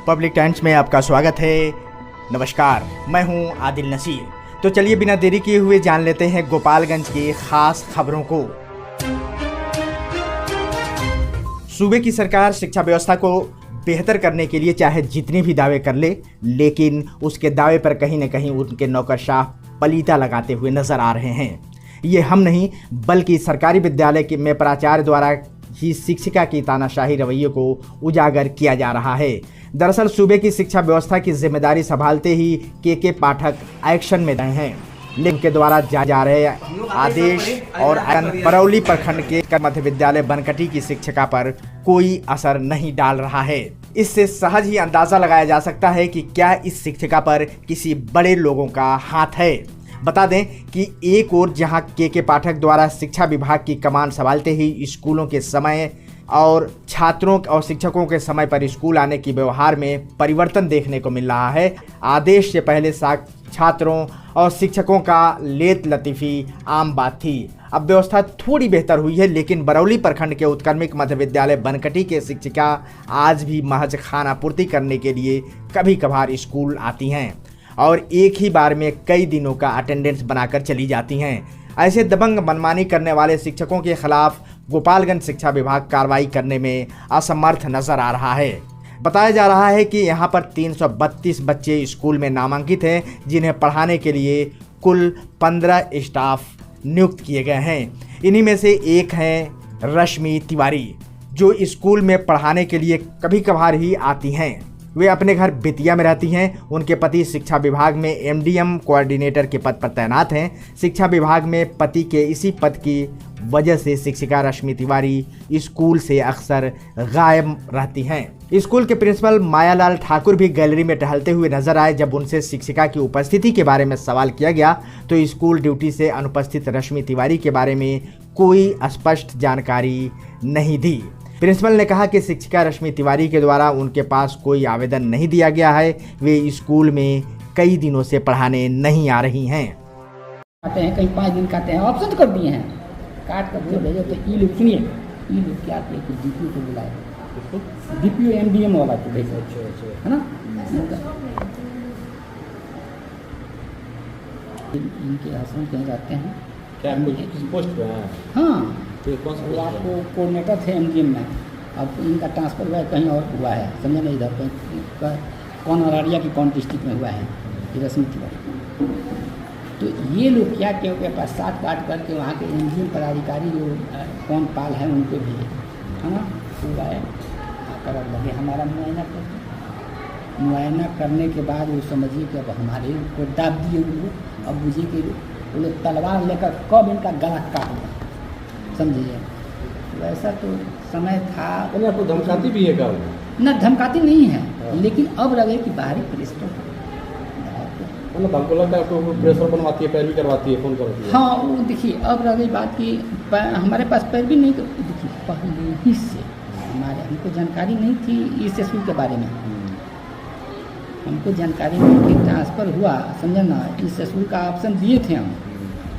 Public times में आपका स्वागत है। नमस्कार, मैं हूं आदिल नसीर। तो चलिए बिना देरी किए हुए जान लेते हैं गोपालगंज की खास खबरों को। सूबे की सरकार शिक्षा व्यवस्था को बेहतर करने के लिए चाहे जितने भी दावे कर ले, लेकिन उसके दावे पर कहीं न कहीं उनके नौकरशाह पलीता लगाते हुए नजर आ रहे हैं। ये हम नहीं बल्कि सरकारी विद्यालय में प्राचार्य द्वारा ही शिक्षिका की तानाशाही रवैये को उजागर किया जा रहा है। दरअसल सूबे की शिक्षा व्यवस्था की जिम्मेदारी संभालते ही के पाठक एक्शन में रहे हैं, लेकिन के द्वारा जा रहे आदेश और बरौली प्रखंड के मध्य विद्यालय बनकटी की शिक्षिका पर कोई असर नहीं डाल रहा है। इससे सहज ही अंदाजा लगाया जा सकता है कि क्या इस शिक्षिका पर किसी बड़े लोगों का हाथ है। बता दें कि एक ओर जहां के पाठक द्वारा शिक्षा विभाग की कमान संभालते ही स्कूलों के समय और छात्रों और शिक्षकों के समय पर स्कूल आने की व्यवहार में परिवर्तन देखने को मिल रहा है। आदेश से पहले छात्रों और शिक्षकों का लेत लतीफ़ी आम बात थी। अब व्यवस्था थोड़ी बेहतर हुई है, लेकिन बरौली प्रखंड के उत्क्रमिक मध्य विद्यालय बनकटी के शिक्षिका आज भी महज खाना पूर्ति करने के लिए कभी कभार स्कूल आती हैं और एक ही बार में कई दिनों का अटेंडेंस बनाकर चली जाती हैं। ऐसे दबंग मनमानी करने वाले शिक्षकों के खिलाफ गोपालगंज शिक्षा विभाग कार्रवाई करने में असमर्थ नजर आ रहा है। बताया जा रहा है कि यहां पर 332 बच्चे स्कूल में नामांकित हैं, जिन्हें पढ़ाने के लिए कुल 15 स्टाफ नियुक्त किए गए हैं। इन्हीं में से एक हैं रश्मि तिवारी, जो स्कूल में पढ़ाने के लिए कभी कभार ही आती हैं। वे अपने घर बेतिया में रहती हैं। उनके पति शिक्षा विभाग में एमडीएम कोऑर्डिनेटर के पद पर तैनात हैं। शिक्षा विभाग में पति के इसी पद की वजह से शिक्षिका रश्मि तिवारी स्कूल से अक्सर गायब रहती हैं। स्कूल के प्रिंसिपल मायालाल ठाकुर भी गैलरी में टहलते हुए नजर आए। जब उनसे शिक्षिका की उपस्थिति के बारे में सवाल किया गया तो स्कूल ड्यूटी से अनुपस्थित रश्मि तिवारी के बारे में कोई स्पष्ट जानकारी नहीं दी। प्रिंसिपल ने कहा कि शिक्षिका रश्मि तिवारी के द्वारा उनके पास कोई आवेदन नहीं दिया गया है। वे स्कूल में कई दिनों से पढ़ाने नहीं आ रही हैं। आते हैं कहीं 5 दिन काटे हैं, ऑप्शन तो कर दिए हैं, काट कर जो भेजो तो ई लोग सुनिए, ई लोग क्या कहते हैं, डीपीओ को बुलाए, डीपीओ एमडीएम वाला को भेजो, है ना। इनके हस्बैंड कहीं जाते हैं क्या किस पोस्ट पे हैं? हाँ, तो कौन सा वो आपको कोऑर्डिनेटर थे एमडीएम में, अब इनका ट्रांसफर हुआ है कहीं और हुआ है, समझे नहीं। इधर कौन अररिया की कौन डिस्ट्रिक्ट में हुआ है, रश्मि तिवारी। तो ये लोग क्या क्या के पश्चात काट करके वहाँ के एमडीएम पदाधिकारी जो कौन पाल है उनको भी, है ना, हुआ है आकर अब लगे हमारा मुआयना करते। मुआयना करने के बाद वो समझिए कि अब हमारे को दाब दिए उनको। अब बुझिए कि वो लोग तलवार लेकर कब इनका गला काट दिया, समझिए। वैसा तो समय था। आपको धमकाती भी है क्या? ना, धमकाती नहीं है, लेकिन अब लगे कि बाहरी प्रेशर, मतलब हमको लगता है आपको प्रेशर बनवाती है, पैरवी करवाती है, फोन करती है। हाँ, वो देखिए अब रही बात कि हमारे पास पैरवी नहीं, देखिए पहले ही से हमको जानकारी नहीं थी इस स्कूल के बारे में। हमको जानकारी नहीं थी, ट्रांसफ़र हुआ, समझे ना। इस स्कूल का ऑप्शन दिए थे हम,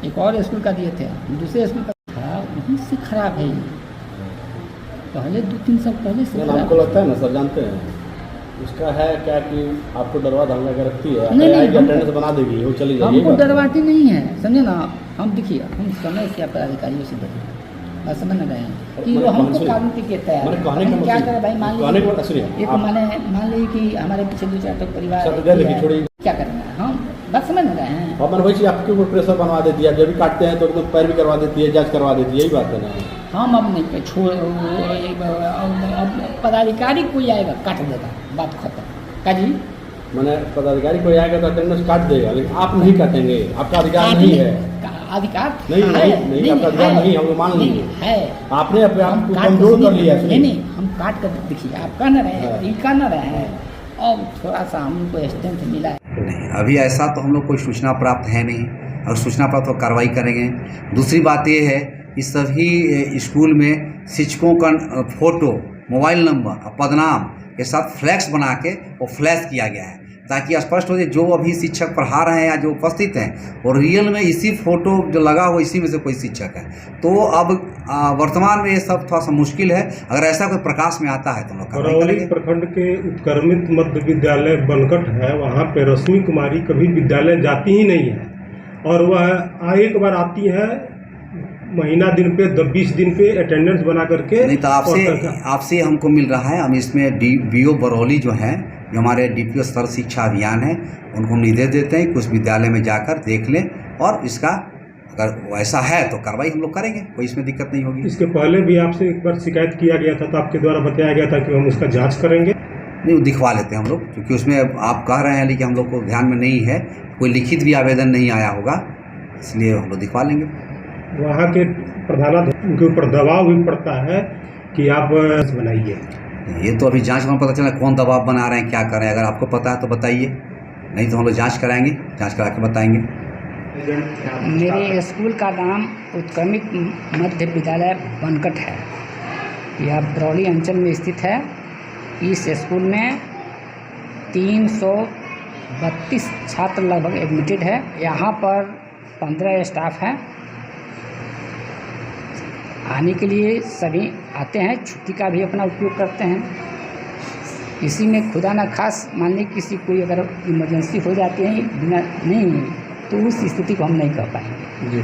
एक और स्कूल का दिए थे, दूसरे स्कूल का खराब, वहीं से खराब है। पहले 2-3 साल पहले से हमको लगता है ना सर, जानते हैं उसका है क्या कि आपको डरवा धमका के रखती है, नहीं, अटेंडेंस बना देगी, वो चली जाएगी। हमको डरवाती नहीं है, समझे ना। हम देखिए हम समय से पदाधिकारियों से देखिए बस समझ रहे हैं कि वो हमको कानून के कहता है। क्या करें भाई, मान लीजिए एक मान लीजिए कि हमारे पीछे 2-4 तो परिवार क्या करेंगे हम, बस समझ रहे हैं। अपन वही आपके ऊपर प्रेशर बनवा देती है, जब भी काटते हैं तो एकदम पैरवी करवा देती है, जांच करवा देती है, यही बात है ना। हम अब नहीं छोड़, अब पदाधिकारी कोई आएगा काट देगा, बात खत्म। का जी मैंने पदाधिकारी कोई आएगा तो अटेंडेंस काट देगा, लेकिन आप नहीं काटेंगे, आपका अधिकार नहीं है। अधिकार नहीं, आपका अधिकार नहीं, हम मान लीजिए है। आपने अपने आप को कमजोर कर लिया। नहीं, हम काट कर देखिए, आप कर न रहे हैं, ये कर न रहे हैं, और थोड़ा सा हमको स्ट्रेंथ मिला है। नहीं, अभी ऐसा तो हम लोग कोई सूचना प्राप्त है नहीं, और सूचना प्राप्त तो कार्रवाई करेंगे। दूसरी बात ये है कि सभी स्कूल में शिक्षकों का फोटो, मोबाइल नंबर और पदनाम के साथ फ्लैक्स बना के वो फ्लैश किया गया है, ताकि स्पष्ट हो जाए जो अभी शिक्षक पढ़ा रहे हैं या जो उपस्थित हैं और रियल में इसी फोटो जो लगा हो इसी में से कोई शिक्षक है। तो अब वर्तमान में ये सब थोड़ा सा मुश्किल है। अगर ऐसा कोई प्रकाश में आता है तो हम लोग कार्रवाई करौली करेंगे। प्रखंड के उत्क्रमित मध्य विद्यालय बनकट है, वहाँ पे रश्मि कुमारी कभी विद्यालय जाती ही नहीं है, और वह एक बार आती है महीना दिन पे 20 दिन पे अटेंडेंस बना करके। नहीं तो आपसे हमको मिल रहा है, हम इसमें BO बरौली जो हैं, जो हमारे DPO स्तर शिक्षा अभियान है, उनको निर्देश देते हैं कुछ विद्यालय में जाकर देख लें, और इसका अगर वैसा है तो कार्रवाई हम लोग करेंगे, कोई इसमें दिक्कत नहीं होगी। इसके पहले भी आपसे एक बार शिकायत किया गया था, तो आपके द्वारा बताया गया था कि हम उसका जांच करेंगे। नहीं, वो दिखवा लेते हैं हम लोग, क्योंकि उसमें आप कह रहे हैं लेकिन हम लोग को ध्यान में नहीं है, कोई लिखित भी आवेदन नहीं आया होगा, इसलिए हम लोग दिखवा लेंगे। वहाँ के प्रधानाध्यापक के ऊपर दबाव भी पड़ता है कि आप बनाइए। ये तो अभी जांच में पता चला कौन दबाव बना रहे हैं, क्या कर रहे हैं। अगर आपको पता है तो बताइए, नहीं तो हम लोग जांच कराएंगे, जांच करा के बताएंगे। मेरे स्कूल का नाम उत्क्रमित मध्य विद्यालय बनकट है। यह बरौली अंचल में स्थित है। इस स्कूल में 332 छात्र लगभग एडमिटेड है। यहाँ पर 15 स्टाफ हैं। आने के लिए सभी आते हैं, छुट्टी का भी अपना उपयोग करते हैं। इसी में खुदा न खास मान ली किसी कोई अगर इमरजेंसी हो जाती है बिना नहीं, तो उस स्थिति को हम नहीं कर पाएंगे। जी,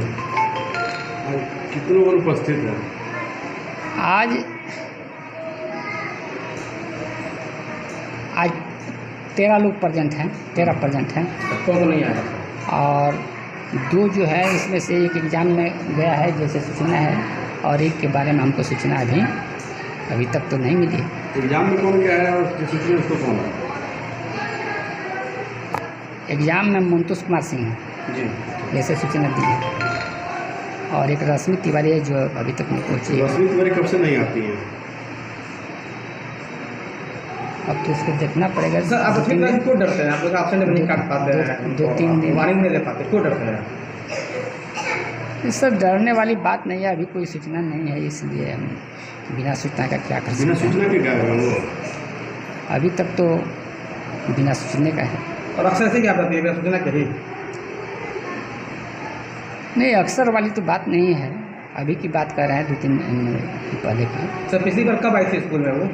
कितने लोग उपस्थित हैं? आज 13 लोग प्रेजेंट हैं, 13 प्रेजेंट हैं। कौन नहीं आया? और 2 जो है इसमें से एक एग्ज़ाम में गया है जैसे सूचना है, और एक के बारे में हमको सूचना अभी तक तो नहीं मिली। एग्जाम में कौन गया है और सूचना उसको कौन है? एग्ज़ाम में मंतोष कुमार सिंह है जी, जैसे सूचना दी है, और एक रश्मि तिवारी है जो अभी तक नहीं पहुँची है। रश्मि तिवारी कब से नहीं आती है? अब तो उसको देखना पड़ेगा। सर, आप क्यों डरते हैं? आप लोग ऑप्शन नहीं काट पाते हैं, 2-3 दिन वार्निंग नहीं दे पाते, क्यों डरते हैं? इस सब डरने वाली बात नहीं है, अभी कोई सूचना नहीं है, इसलिए हम बिना सूचना का क्या कर बिना सकते हैं। सूचना के गए हैं वो? अभी तक तो बिना सूचने का है। और अक्सर ऐसे क्या बताती है बिना सूचना के ही? नहीं, अक्सर वाली तो बात नहीं है, अभी की बात कर रहे हैं 2-3 दिन पहले की। सर, पिछली बार कब आई थी स्कूल में वो?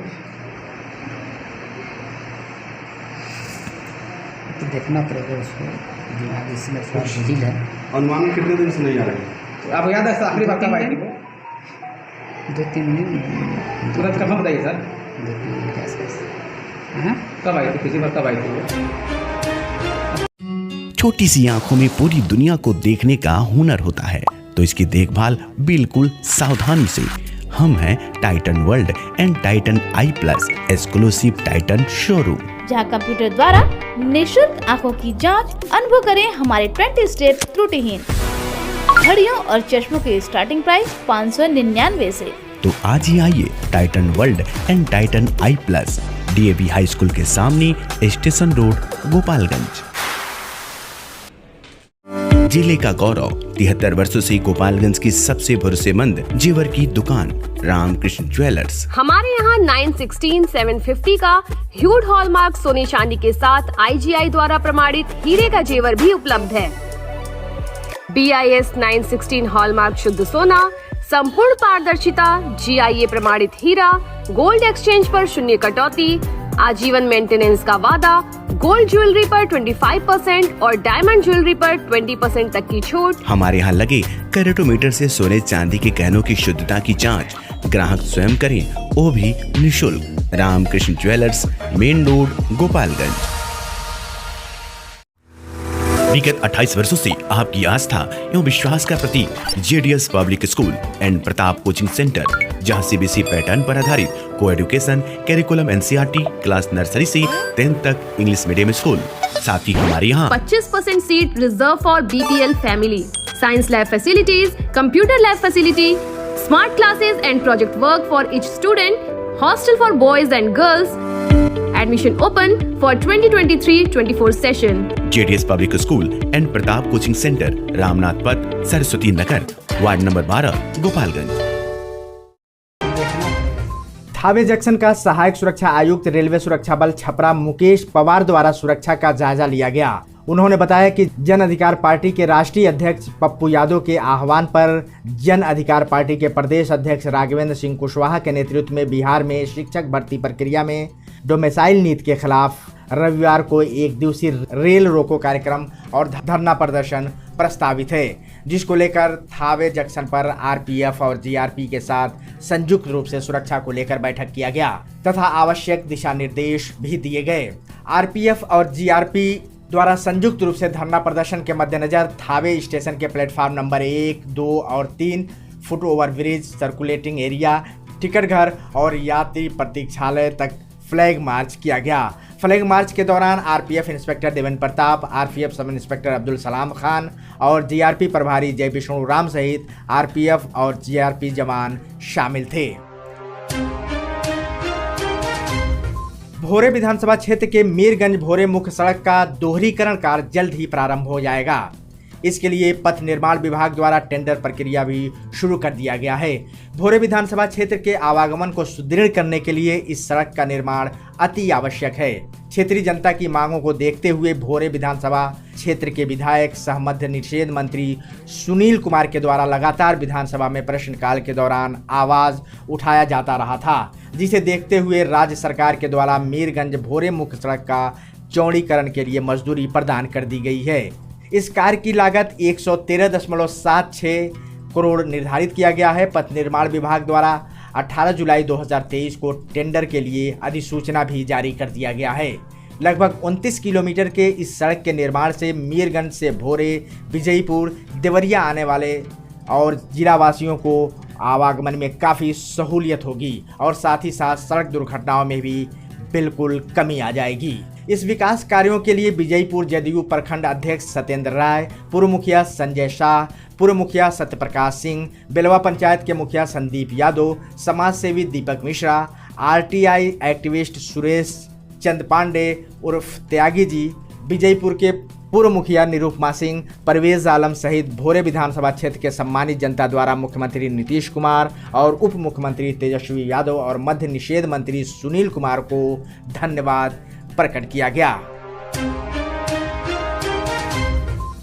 तो देखना पड़ेगा उसको, दिमाग इसमें थोड़ा जटिल है। अनुमान में कितने दिन से नहीं आ रही? तो आपको याद है सर आखिरी बार कब आई थी वो? 2-3 दिन। तुरंत कब बताइए सर, 2-3 दिन के आसपास। हाँ, कब आई थी? पिछली बार कब आई थी वो? छोटी सी आंखों में पूरी दुनिया को देखने का हुनर होता है, तो इसकी देखभाल बिल्कुल सावधानी से। हम हैं Titan world and Titan I plus exclusive Titan showroom, जहां कंप्यूटर द्वारा निशुल्क आंखों की जांच अनुभव करें हमारे 20 स्टेप त्रुटिहीन घड़ियों और चश्मों के स्टार्टिंग प्राइस 599 से। तो आज ही आइए Titan world and Titan I plus, DAV high school के सामने, स्टेशन रोड, गोपालगंज। जिले का गौरव 73 वर्षों से गोपालगंज की सबसे भरोसेमंद जेवर की दुकान रामकृष्ण ज्वेलर्स। हमारे यहाँ 916 750 का ह्यूड हॉलमार्क सोने चांदी के साथ IGI द्वारा प्रमाणित हीरे का जेवर भी उपलब्ध है। BIS 916 हॉलमार्क शुद्ध सोना, संपूर्ण पारदर्शिता, GIA प्रमाणित हीरा, गोल्ड एक्सचेंज पर शून्य कटौती, आजीवन मेंटेनेंस का वादा, गोल्ड ज्वेलरी पर 25% और डायमंड ज्वेलरी पर 20% तक की छूट। हमारे यहाँ लगे कैरेटोमीटर से सोने चांदी के गहनों की शुद्धता की जांच ग्राहक स्वयं करें, वो भी निःशुल्क। Ramkrishna jewellers, main road, Gopalganj. विगत 28 वर्षों से आपकी आस्था एवं विश्वास का प्रतीक JDS public school and Pratap coaching centre, जहां CBSE पैटर्न पर आधारित co education curriculum NCERT class nursery से 10th तक इंग्लिश मीडियम स्कूल। साथ ही हमारे यहाँ 25% seat reserve for BPL family, science lab facilities, computer lab facility, smart classes and project work for each student, hostel for boys and girls. Admission open for 2023-24 session. JDS public school and Pratap coaching centre, Ramnath Path, Saraswati Nagar, ward number 12, Gopalganj. Thawe junction का सहायक सुरक्षा आयुक्त railway सुरक्षा बल छपरा मुकेश पवार द्वारा सुरक्षा का जायजा लिया गया। उन्होंने बताया कि जन अधिकार पार्टी के राष्ट्रीय अध्यक्ष पप्पू यादव के आह्वान पर जन अधिकार पार्टी के प्रदेश अध्यक्ष राघवेंद्र सिंह कुशवाहा के नेतृत्व में बिहार में शिक्षक भर्ती प्रक्रिया में डोमिसाइल नीति के खिलाफ रविवार को एक दिवसीय रेल रोको कार्यक्रम और धरना प्रदर्शन प्रस्तावित है, जिसको लेकर थावे जंक्शन पर आरपीएफ और जीआरपी के साथ संयुक्त रूप से सुरक्षा को लेकर बैठक किया गया तथा आवश्यक दिशा निर्देश भी दिए गए। आरपीएफ और जीआरपी द्वारा संयुक्त रूप से धरना प्रदर्शन के मद्देनजर थावे स्टेशन के प्लेटफॉर्म नंबर 1, 2 और 3 foot over bridge, circulating area, ticket घर और यात्री प्रतीक्षालय तक फ्लैग मार्च किया गया। फ्लैग मार्च के दौरान RPF inspector Devendra Pratap, RPF sub inspector Abdul Salam Khan और जीआरपी प्रभारी जय विष्णु राम सहित आरपीएफ और जीआरपी जवान शामिल थे। भोरे विधानसभा क्षेत्र के मीरगंज भोरे मुख्य सड़क का दोहरीकरण कार्य जल्द ही प्रारंभ हो जाएगा। इसके लिए पथ निर्माण विभाग द्वारा टेंडर प्रक्रिया भी शुरू कर दिया गया है। भोरे विधानसभा क्षेत्र के आवागमन को सुदृढ़ करने के लिए इस सड़क का निर्माण अति आवश्यक है। क्षेत्रीय जनता की मांगों को देखते हुए भोरे विधानसभा क्षेत्र के विधायक सह मद्य निषेध मंत्री सुनील कुमार के द्वारा लगातार विधानसभा में प्रश्नकाल के दौरान आवाज उठाया जाता रहा था, जिसे देखते हुए राज्य सरकार के द्वारा मीरगंज भोरे मुख्य सड़क का चौड़ीकरण के लिए मजदूरी प्रदान कर दी गई है। इस कार्य की लागत 113.76 करोड़ निर्धारित किया गया है। पथ निर्माण विभाग द्वारा 18 जुलाई 2023 को टेंडर के लिए अधिसूचना भी जारी कर दिया गया है। लगभग 29 किलोमीटर के इस सड़क के निर्माण से मीरगंज से भोरे, विजयपुर, देवरिया आने वाले और जिलावासियों को आवागमन में काफ़ी सहूलियत होगी और साथ ही साथ सड़क दुर्घटनाओं में भी बिल्कुल कमी आ जाएगी। इस विकास कार्यों के लिए विजयपुर जदयू प्रखंड अध्यक्ष सत्येंद्र राय, पूर्व मुखिया संजय शाह, पूर्व मुखिया सत्यप्रकाश सिंह, बेलवा पंचायत के मुखिया संदीप यादव, समाज सेवी दीपक मिश्रा, आरटीआई एक्टिविस्ट सुरेश चंद पांडे उर्फ त्यागी जी, विजयपुर के पूर्व मुखिया निरुपमा सिंह, परवेज आलम सहित भोरे विधानसभा क्षेत्र के सम्मानित जनता द्वारा मुख्यमंत्री नीतीश कुमार और उप मुख्यमंत्री तेजस्वी यादव और मद्य निषेध मंत्री सुनील कुमार को धन्यवाद प्रकट किया गया।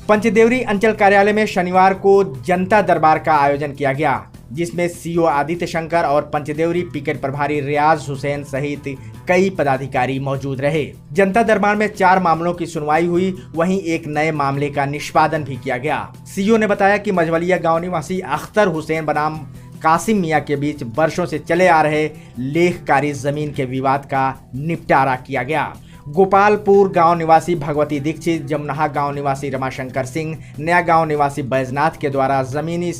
पंचदेवरी अंचल कार्यालय में शनिवार को जनता दरबार का आयोजन किया गया, जिसमें सीओ आदित्य शंकर और पंचदेवरी पिकेट प्रभारी रियाज हुसैन सहित कई पदाधिकारी मौजूद रहे। जनता दरबार में 4 मामलों की सुनवाई हुई, वहीं एक नए मामले का निष्पादन भी किया गया। सीओ ने बताया कि मझवलिया गांव निवासी अख्तर हुसैन बनाम कासिम मियां के बीच वर्षों से चले आ रहे लेखकारी जमीन के विवाद का निपटारा किया गया। गोपालपुर गांव निवासी भगवती दीक्षित, जमुनाहा गांव निवासी रमाशंकर सिंह, नया गांव निवासी बैजनाथ के द्वारा जमीनी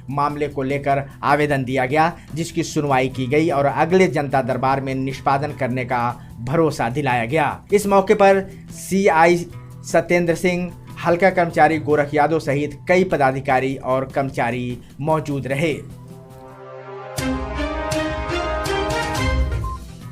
मामले को लेकर आवेदन दिया गया, जिसकी सुनवाई की गई और अगले जनता दरबार में निष्पादन करने का भरोसा दिलाया गया। इस मौके पर सीआई सत्येंद्र सिंह, हल्का कर्मचारी गोरख यादव सहित कई पदाधिकारी और कर्मचारी मौजूद रहे।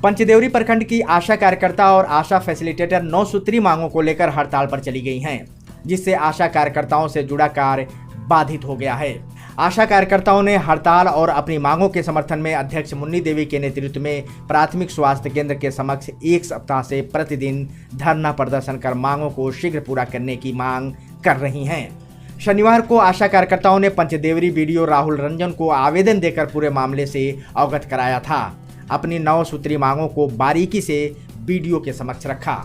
पंचदेवरी प्रखंड की आशा कार्यकर्ता और आशा फैसिलिटेटर 9 सूत्री मांगों को लेकर हड़ताल पर चली गई हैं, जिससे आशा कार्यकर्ताओं से जुड़ा कार्य बाधित हो गया है। आशा कार्यकर्ताओं ने हड़ताल और अपनी मांगों के समर्थन में अध्यक्ष मुन्नी देवी के नेतृत्व में प्राथमिक स्वास्थ्य केंद्र के समक्ष 1 सप्ताह से प्रतिदिन धरना प्रदर्शन कर मांगों को शीघ्र पूरा करने की मांग कर रही हैं। शनिवार को आशा कार्यकर्ताओं ने पंचदेवरी बीडीओ राहुल रंजन को आवेदन देकर पूरे मामले से अवगत कराया था। अपनी 9 सूत्री मांगों को बारीकी से बीडीओ के समक्ष रखा।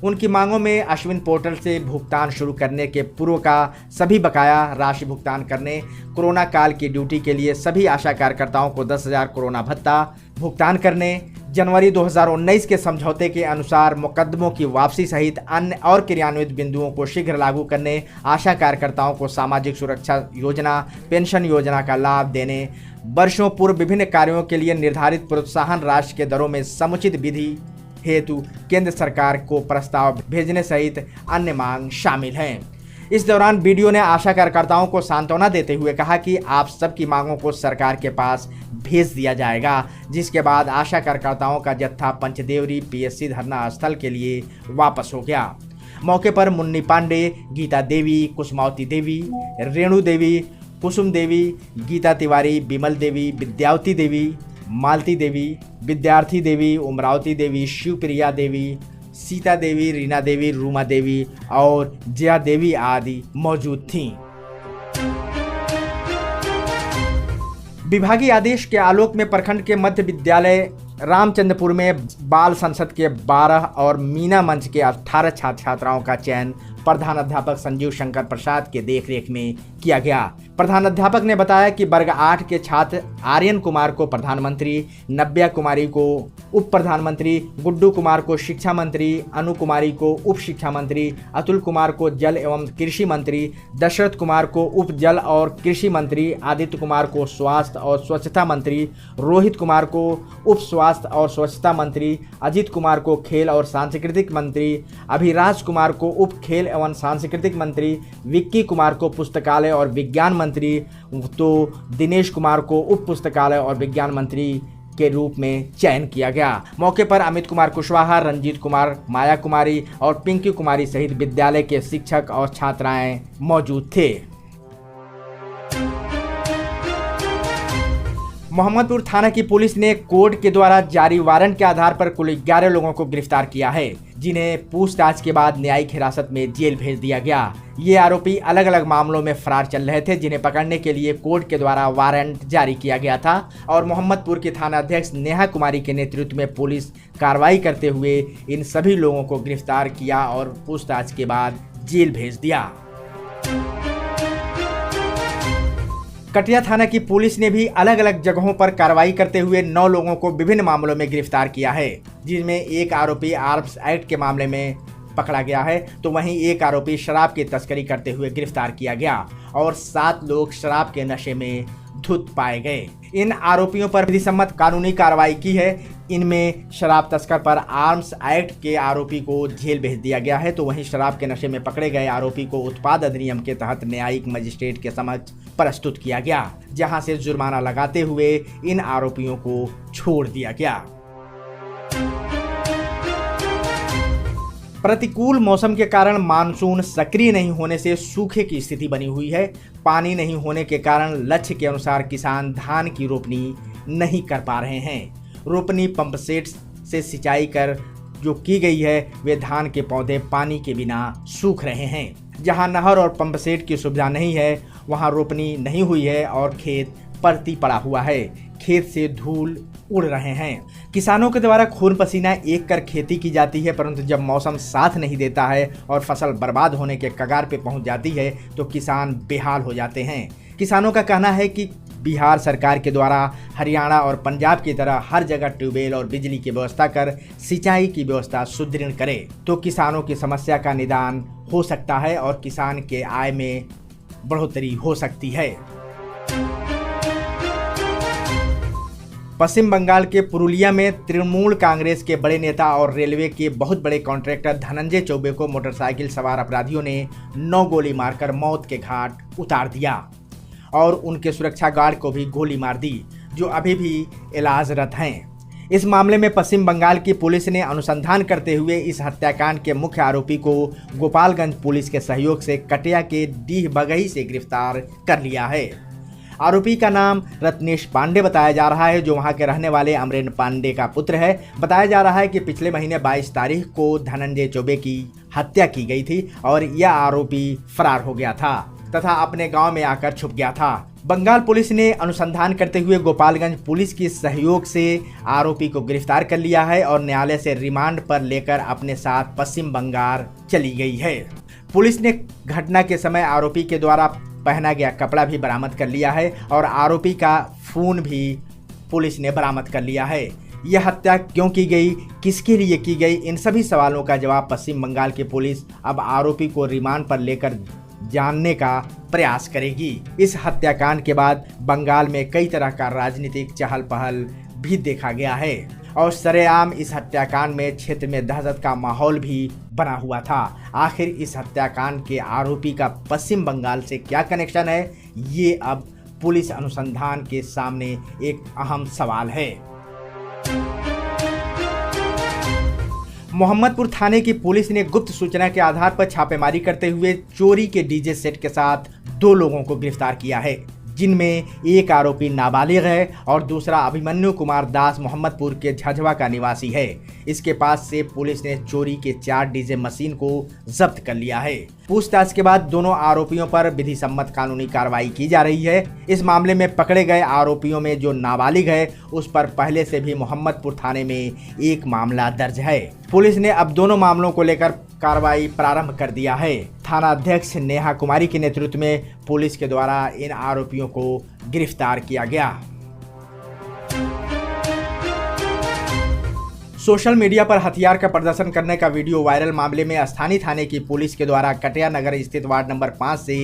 उनकी मांगों में अश्विन पोर्टल से भुगतान शुरू करने के पूर्व का सभी बकाया राशि भुगतान करने, कोरोना काल की ड्यूटी के लिए सभी आशा कार्यकर्ताओं को 10,000 कोरोना भत्ता भुगतान करने, जनवरी 2019 के समझौते के अनुसार मुकदमों की वापसी सहित अन्य और क्रियान्वित बिंदुओं को शीघ्र लागू करने, आशा कार्यकर्ताओं को सामाजिक सुरक्षा योजना, पेंशन योजना का लाभ देने, वर्षों पूर्व विभिन्न कार्यों के लिए निर्धारित प्रोत्साहन राशि के दरों में समुचित विधि हेतु केंद्र सरकार को प्रस्ताव भेजने सहित अन्य मांग शामिल हैं। इस दौरान बीडीओ ने आशा कार्यकर्ताओं को सांत्वना देते हुए कहा कि आप सबकी मांगों को सरकार के पास भेज दिया जाएगा, जिसके बाद आशा कार्यकर्ताओं का जत्था पंचदेवरी पीएससी धरना स्थल के लिए वापस हो गया। मौके पर मुन्नी पांडे, गीता देवी, कुसुमावती देवी, रेणु देवी, कुसुम देवी, गीता तिवारी, बिमल देवी, विद्यावती देवी, मालती देवी, विद्यार्थी देवी, उमरावती देवी, शिवप्रिया देवी, सीता देवी, रीना देवी, रूमा देवी और जया देवी आदि मौजूद थीं। विभागीय आदेश के आलोक में प्रखंड के मध्य विद्यालय रामचंद्रपुर में बाल संसद के 12 और मीना मंच के 18 छात्र छात्राओं का चयन प्रधान अध्यापक संजीव शंकर प्रसाद के देखरेख में किया गया। प्रधान अध्यापक ने बताया कि वर्ग 8 के छात्र आर्यन कुमार को प्रधानमंत्री, नव्या कुमारी को उप प्रधानमंत्री, गुड्डू कुमार को शिक्षा मंत्री, अनु कुमारी को उप शिक्षा मंत्री, अतुल कुमार को जल एवं कृषि मंत्री, दशरथ कुमार को उप जल और कृषि मंत्री, आदित्य कुमार को स्वास्थ्य और स्वच्छता मंत्री, रोहित कुमार को उप स्वास्थ्य और स्वच्छता मंत्री, अजीत कुमार को खेल और सांस्कृतिक मंत्री, अभिराज कुमार को उप खेल एवं सांस्कृतिक मंत्री, विक्की कुमार को पुस्तकालय और विज्ञान मंत्री, तो दिनेश कुमार को उप पुस्तकालय और विज्ञान मंत्री के रूप में चयन किया गया। मौके पर अमित कुमार कुशवाहा, रंजीत कुमार, माया कुमारी और पिंकी कुमारी सहित विद्यालय के शिक्षक और छात्राएं मौजूद थे। मोहम्मदपुर थाना की पुलिस ने कोर्ट के द्वारा जारी वारंट के आधार पर कुल 11 लोगों को गिरफ्तार किया है, जिन्हें पूछताछ के बाद न्यायिक हिरासत में जेल भेज दिया गया। ये आरोपी अलग अलग मामलों में फरार चल रहे थे, जिन्हें पकड़ने के लिए कोर्ट के द्वारा वारंट जारी किया गया था और मोहम्मदपुर की थाना अध्यक्ष नेहा कुमारी के नेतृत्व में पुलिस कार्रवाई करते हुए इन सभी लोगों को गिरफ्तार किया और पूछताछ के बाद जेल भेज दिया। कटिया थाना की पुलिस ने भी अलग अलग जगहों पर कार्रवाई करते हुए 9 लोगों को विभिन्न मामलों में गिरफ्तार किया है, जिसमें एक आरोपी आर्म्स एक्ट के मामले में पकड़ा गया है, तो वहीं एक आरोपी शराब की तस्करी करते हुए गिरफ्तार किया गया और 7 लोग शराब के नशे में धुत पाए गए। इन आरोपियों पर विधिसम्मत कानूनी कार्रवाई की है। इनमें शराब तस्कर पर आर्म्स एक्ट के आरोपी को जेल भेज दिया गया है, तो वहीं शराब के नशे में पकड़े गए आरोपी को उत्पाद अधिनियम के तहत न्यायिक मजिस्ट्रेट के समक्ष प्रस्तुत किया गया, जहां से जुर्माना लगाते हुए इन आरोपियों को छोड़ दिया गया। प्रतिकूल मौसम के कारण मानसून सक्रिय नहीं होने से सूखे की स्थिति बनी हुई है। पानी नहीं होने के कारण लक्ष्य के अनुसार किसान धान की रोपनी नहीं कर पा रहे हैं। रोपनी पंप सेट से सिंचाई कर जो की गई है, वे धान के पौधे पानी के बिना सूख रहे हैं। जहां नहर और पंप सेट की सुविधा नहीं है, वहां रोपनी नहीं हुई है और खेत परती पड़ा हुआ है। खेत से धूल उड़ रहे हैं। किसानों के द्वारा खून पसीना एक कर खेती की जाती है, परंतु जब मौसम साथ नहीं देता है और फसल बर्बाद होने के कगार पे पहुंच जाती है तो किसान बेहाल हो जाते हैं। किसानों का कहना है कि बिहार सरकार के द्वारा हरियाणा और पंजाब की तरह हर जगह ट्यूबवेल और बिजली की व्यवस्था कर सिंचाई की व्यवस्था सुदृढ़ करे, तो किसानों की समस्या का निदान हो सकता है और किसान के आय में बढ़ोतरी हो सकती है। पश्चिम बंगाल के पुरुलिया में तृणमूल कांग्रेस के बड़े नेता और रेलवे के बहुत बड़े कॉन्ट्रैक्टर धनंजय चौबे को मोटरसाइकिल सवार अपराधियों ने 9 गोली मारकर मौत के घाट उतार दिया और उनके सुरक्षा गार्ड को भी गोली मार दी, जो अभी भी इलाजरत हैं। इस मामले में पश्चिम बंगाल की पुलिस ने अनुसंधान करते हुए इस हत्याकांड के मुख्य आरोपी को गोपालगंज पुलिस के सहयोग से कटिया के डीह बगही से गिरफ्तार कर लिया है। आरोपी का नाम रत्नेश पांडे बताया जा रहा है, जो वहां के रहने वाले अमरेंद्र पांडे का पुत्र है। बताया जा रहा है कि पिछले महीने 22 तारीख को धनंजय चौबे की हत्या की गई थी और यह आरोपी फरार हो गया था तथा अपने गांव में आकर छुप गया था। बंगाल पुलिस ने अनुसंधान करते हुए गोपालगंज पुलिस के सहयोग से आरोपी को गिरफ्तार कर लिया है और न्यायालय से रिमांड पर लेकर अपने साथ पश्चिम बंगाल चली गई है। पुलिस ने घटना के समय आरोपी के द्वारा पहना गया कपड़ा भी बरामद कर लिया है और आरोपी का फोन भी पुलिस ने बरामद कर लिया है। यह हत्या क्यों की गई, किसके लिए की गई, इन सभी सवालों का जवाब पश्चिम बंगाल की पुलिस अब आरोपी को रिमांड पर लेकर जानने का प्रयास करेगी। इस हत्याकांड के बाद बंगाल में कई तरह का राजनीतिक चहल पहल भी देखा गया है और सरेआम इस हत्याकांड में क्षेत्र में दहशत का माहौल भी बना हुआ था। आखिर इस हत्याकांड के आरोपी का पश्चिम बंगाल से क्या कनेक्शन है, ये अब पुलिस अनुसंधान के सामने एक अहम सवाल है। मोहम्मदपुर थाने की पुलिस ने गुप्त सूचना के आधार पर छापेमारी करते हुए चोरी के डीजे सेट के साथ 2 लोगों को गिरफ्तार किया है, जिनमें एक आरोपी नाबालिग है और दूसरा अभिमन्यु कुमार दास मोहम्मदपुर के झझवा का निवासी है। इसके पास से पुलिस ने चोरी के 4 डीजे मशीन को जब्त कर लिया है। पूछताछ के बाद दोनों आरोपियों पर विधि सम्मत कानूनी कार्रवाई की जा रही है। इस मामले में पकड़े गए आरोपियों में जो नाबालिग है उस पर पहले से भी मोहम्मदपुर थाने में एक मामला दर्ज है। पुलिस ने अब दोनों मामलों को लेकर कार्रवाई प्रारंभ कर दिया है। थाना अध्यक्ष नेहा कुमारी के नेतृत्व में पुलिस के द्वारा इन आरोपियों को गिरफ्तार किया गया। सोशल मीडिया पर हथियार का प्रदर्शन करने का वीडियो वायरल मामले में स्थानीय थाने की पुलिस के द्वारा कटिया नगर स्थित वार्ड नंबर 5 से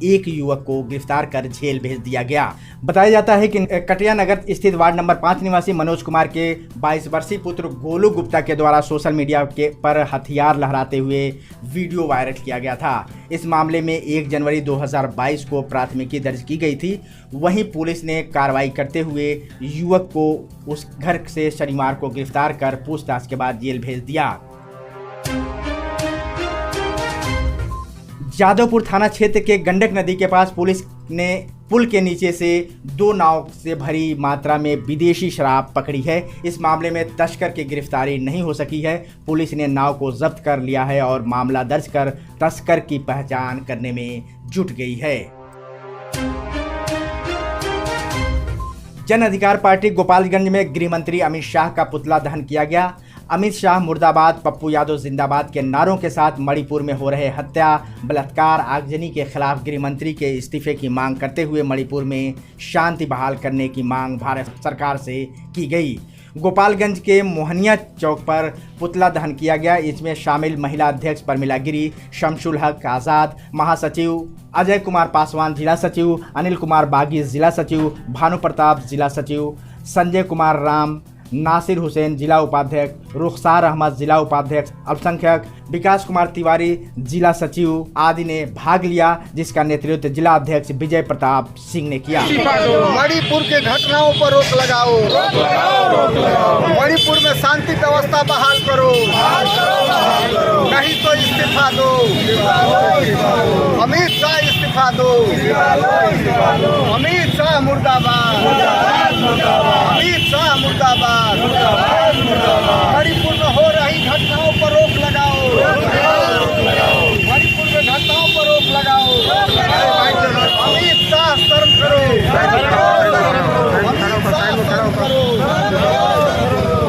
एक युवक को गिरफ्तार कर जेल भेज दिया गया। बताया जाता है कि कटिया नगर स्थित वार्ड नंबर 5 निवासी मनोज कुमार के 22 वर्षीय पुत्र गोलू गुप्ता के द्वारा सोशल मीडिया पर हथियार लहराते हुए वीडियो वायरल किया गया था। इस मामले में 1 जनवरी 2022 को प्राथमिकी दर्ज की गई थी। वहीं पुलिस ने कार्रवाई करते हुए युवक को उस घर से शनिवार को गिरफ्तार कर पूछताछ के बाद जेल भेज दिया। जादवपुर थाना क्षेत्र के गंडक नदी के पास पुलिस ने पुल के नीचे से 2 नाव से भरी मात्रा में विदेशी शराब पकड़ी है। इस मामले में तस्कर की गिरफ्तारी नहीं हो सकी है। पुलिस ने नाव को जब्त कर लिया है और मामला दर्ज कर तस्कर की पहचान करने में जुट गई है। जन अधिकार पार्टी गोपालगंज में गृह मंत्री अमित शाह का पुतला दहन किया गया। अमित शाह मुर्दाबाद, पप्पू यादव जिंदाबाद के नारों के साथ मणिपुर में हो रहे हत्या, बलात्कार, आगजनी के खिलाफ गृह मंत्री के इस्तीफे की मांग करते हुए मणिपुर में शांति बहाल करने की मांग भारत सरकार से की गई। गोपालगंज के मोहनिया चौक पर पुतला दहन किया गया। इसमें शामिल महिला अध्यक्ष परमिला गिरी, शमशुल हक आज़ाद, महासचिव अजय कुमार पासवान जिला सचिव, अनिल कुमार बागी जिला सचिव, भानु प्रताप जिला सचिव, संजय कुमार राम, नासिर हुसैन जिला उपाध्यक्ष, रुखसार अहमद जिला उपाध्यक्ष, अल्पसंख्यक विकास कुमार तिवारी जिला सचिव आदि ने भाग लिया, जिसका नेतृत्व जिला अध्यक्ष विजय प्रताप सिंह ने किया। मणिपुर के घटनाओं पर रोक लगाओ, मणिपुर में शांति व्यवस्था बहाल करो, नहीं तो इस्तीफा दो, अमित शाह इस्तीफा दो, अमित शाह मुर्दाबाद, अमित शाह मुर्दाबाद। मणिपुर में हो रही घटनाओं पर रोक लगाओ, मणिपुर में घटनाओं पर रोक लगाओ, अमित शाह शर्म करो, अमित शाह शर्म करो,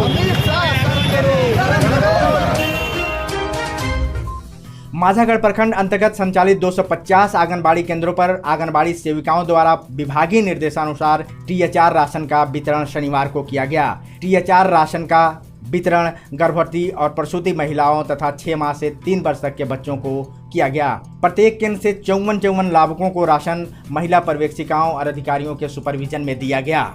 अमित शाह शर्म करो। माझागढ़ प्रखंड अंतर्गत संचालित 250 आंगनबाड़ी केंद्रों पर आंगनबाड़ी सेविकाओं द्वारा विभागीय निर्देशानुसार THR राशन का वितरण शनिवार को किया गया। THR राशन का वितरण गर्भवती और प्रसूति महिलाओं तथा 6 माह से 3 वर्ष तक के बच्चों को किया गया। प्रत्येक केंद्र से 54 लाभुकों को राशन महिला पर्यवेक्षिकाओं और अधिकारियों के सुपरविजन में दिया गया।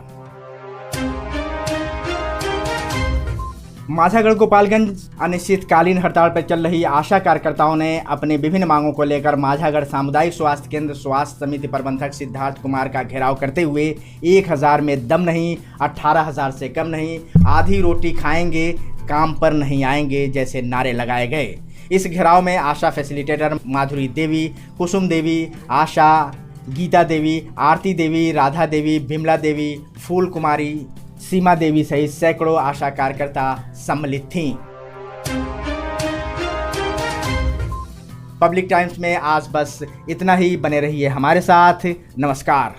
माझागढ़ गोपालगंज अनिश्चितकालीन हड़ताल पर चल रही आशा कार्यकर्ताओं ने अपने विभिन्न मांगों को लेकर माझागढ़ सामुदायिक स्वास्थ्य केंद्र स्वास्थ्य समिति प्रबंधक सिद्धार्थ कुमार का घेराव करते हुए 1000 में दम नहीं, 18,000 से कम नहीं, आधी रोटी खाएंगे, काम पर नहीं आएंगे जैसे नारे लगाए गए। इस घेराव में आशा फैसिलिटेटर माधुरी देवी, कुसुम देवी, आशा, गीता देवी, आरती देवी, राधा देवी, बिमला देवी, फूल कुमारी, सीमा देवी सहित सैकड़ों आशा कार्यकर्ता सम्मिलित थीं। पब्लिक टाइम्स में आज बस इतना ही। बने रहिए हमारे साथ। नमस्कार।